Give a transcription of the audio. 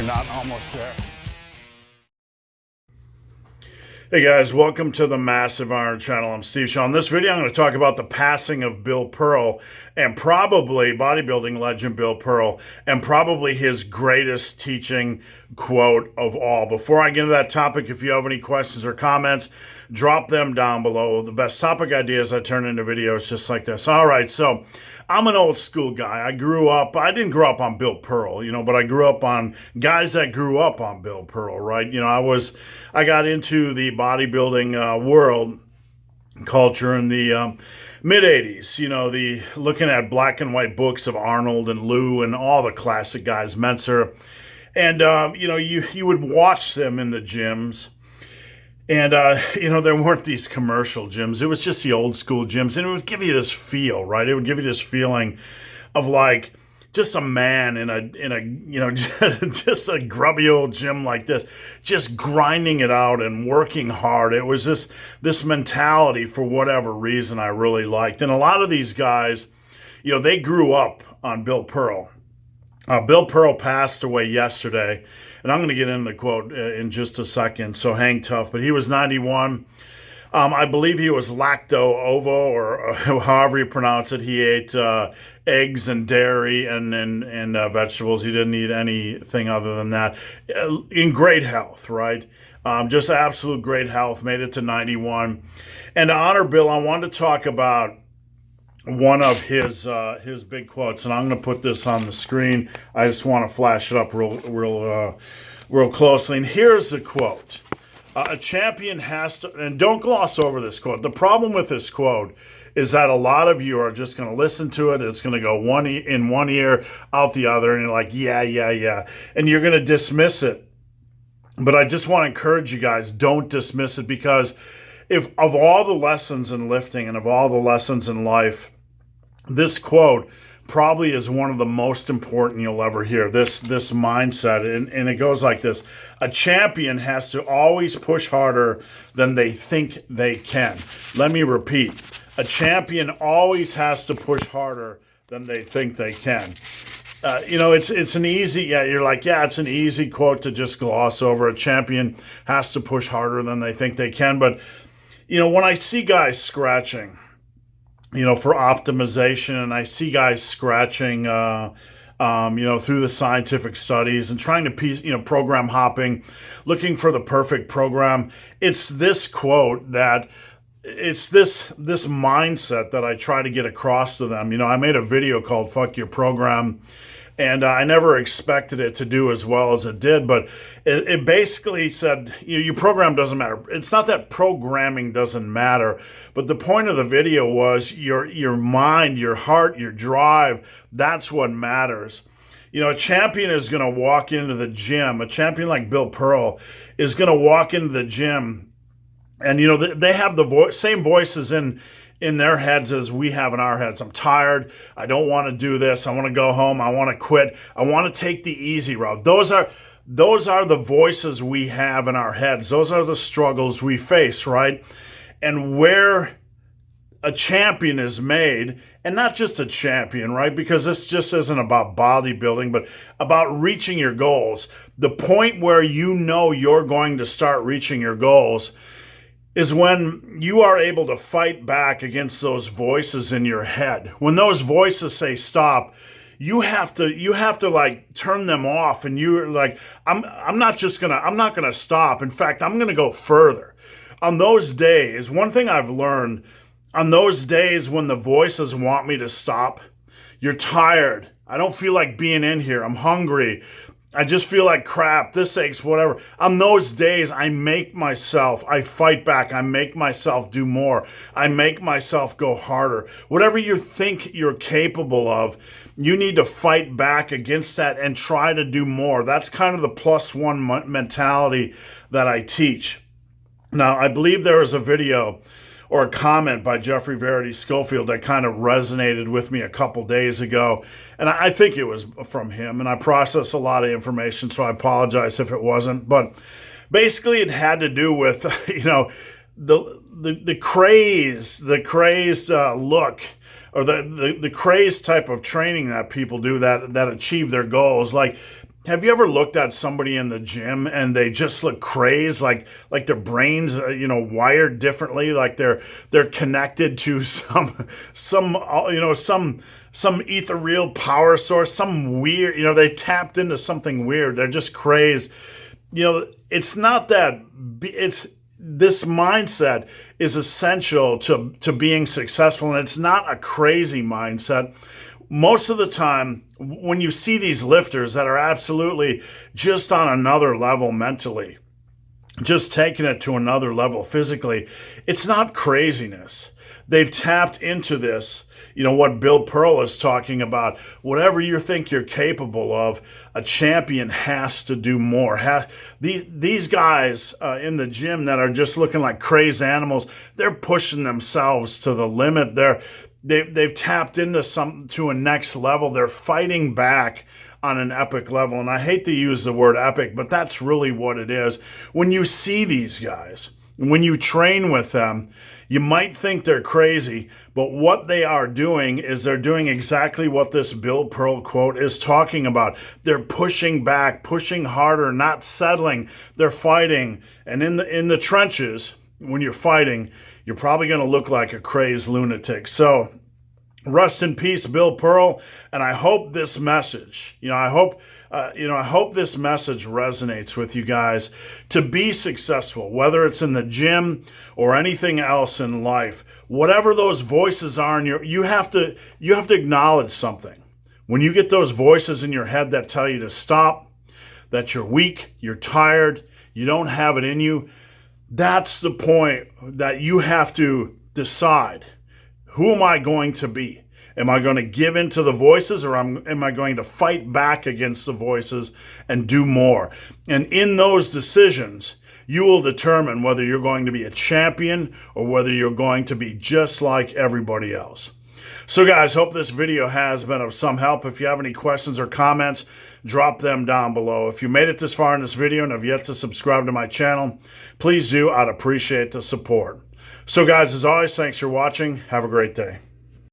we're not almost there. Hey guys, welcome to the Massive Iron Channel. I'm Steve Shaw. In this video, I'm going to talk about the passing of Bill Pearl and probably bodybuilding legend Bill Pearl and probably his greatest teaching quote of all. Before I get into that topic, if you have any questions or comments, drop them down below. The best topic ideas I turn into videos just like this. All right, so I'm an old school guy. I didn't grow up on Bill Pearl, but I grew up on guys that grew up on Bill Pearl, right? I got into the bodybuilding world culture in the mid 80s, looking at black and white books of Arnold and Lou and all the classic guys, Menzer. And, you would watch them in the gyms. And, there weren't these commercial gyms. It was just the old school gyms. And it would give you this feel, right? It would give you this feeling of like just a man in a just a grubby old gym like this, just grinding it out and working hard. It was just this mentality for whatever reason I really liked. And a lot of these guys, they grew up on Bill Pearl. Bill Pearl passed away yesterday, and I'm going to get into the quote in just a second, so hang tough. But he was 91. I believe he was lacto-ovo, or however you pronounce it. He ate eggs and dairy and vegetables. He didn't eat anything other than that. In great health, right? Just absolute great health. Made it to 91. And to honor Bill, I wanted to talk about one of his big quotes, and I'm going to put this on the screen. I just want to flash it up real closely. And here's the quote. A champion has to, and don't gloss over this quote. The problem with this quote is that a lot of you are just going to listen to it. It's going to go in one ear, out the other, and you're like, yeah. And you're going to dismiss it. But I just want to encourage you guys, don't dismiss it, because if of all the lessons in lifting and of all the lessons in life, this quote probably is one of the most important you'll ever hear. This mindset, and it goes like this. A champion has to always push harder than they think they can. Let me repeat. A champion always has to push harder than they think they can. It's an easy, it's an easy quote to just gloss over. A champion has to push harder than they think they can. But, when I see guys scratching, for optimization, and I see guys scratching, through the scientific studies and trying to piece, program hopping, looking for the perfect program. It's this quote it's this mindset that I try to get across to them. I made a video called Fuck Your Program, and I never expected it to do as well as it did, but it basically said, your program doesn't matter. It's not that programming doesn't matter, but the point of the video was your mind, your heart, your drive, that's what matters. A champion is going to walk into the gym. A champion like Bill Pearl is going to walk into the gym, and, they have the same voices in their heads as we have in our heads. I'm tired. I don't want to do this. I want to go home. I want to quit. I want to take the easy route. Those are the voices we have in our heads. Those are the struggles we face, right? And where a champion is made, and not just a champion, right? Because this just isn't about bodybuilding, but about reaching your goals. The point where you're going to start reaching your goals is when you are able to fight back against those voices in your head. When those voices say stop, you have to like turn them off, and you're like, I'm not gonna stop. In fact, I'm gonna go further. On those days, one thing I've learned, on those days when the voices want me to stop, you're tired. I don't feel like being in here. I'm hungry. I just feel like crap, this aches, whatever. On those days, I fight back. I make myself do more. I make myself go harder. Whatever you think you're capable of, you need to fight back against that and try to do more. That's kind of the +1 mentality that I teach. Now, I believe there was a video or a comment by Jeffrey Verity Schofield that kind of resonated with me a couple days ago. And I think it was from him, and I process a lot of information, so I apologize if it wasn't. But basically it had to do with, the crazed look, or the crazed type of training that people do that achieve their goals. Like, Have you ever looked at somebody in the gym and they just look crazed, like their brains, wired differently, like they're connected to some ethereal power source, some weird, they tapped into something weird. They're just crazed. It's not that. It's This mindset is essential to being successful, and it's not a crazy mindset. Most of the time, when you see these lifters that are absolutely just on another level mentally, just taking it to another level physically, it's not craziness. They've tapped into this, what Bill Pearl is talking about. Whatever you think you're capable of, a champion has to do more. These guys in the gym that are just looking like crazed animals, they're pushing themselves to the limit. They've tapped to a next level. They're fighting back on an epic level. And I hate to use the word epic, but that's really what it is. When you see these guys, when you train with them, you might think they're crazy, but what they are doing is they're doing exactly what this Bill Pearl quote is talking about. They're pushing back, pushing harder, not settling. They're fighting. And in the trenches, when you're fighting, you're probably going to look like a crazed lunatic. So rest in peace, Bill Pearl. And I hope this message, I hope this message resonates with you guys to be successful, whether it's in the gym or anything else in life. Whatever those voices are, you have to acknowledge something. When you get those voices in your head that tell you to stop, that you're weak, you're tired, you don't have it in you, that's the point that you have to decide, who am I going to be? Am I going to give in to the voices, or am I going to fight back against the voices and do more? And in those decisions, you will determine whether you're going to be a champion or whether you're going to be just like everybody else. So guys, hope this video has been of some help. If you have any questions or comments, drop them down below. If you made it this far in this video and have yet to subscribe to my channel, please do. I'd appreciate the support. So guys, as always, thanks for watching. Have a great day.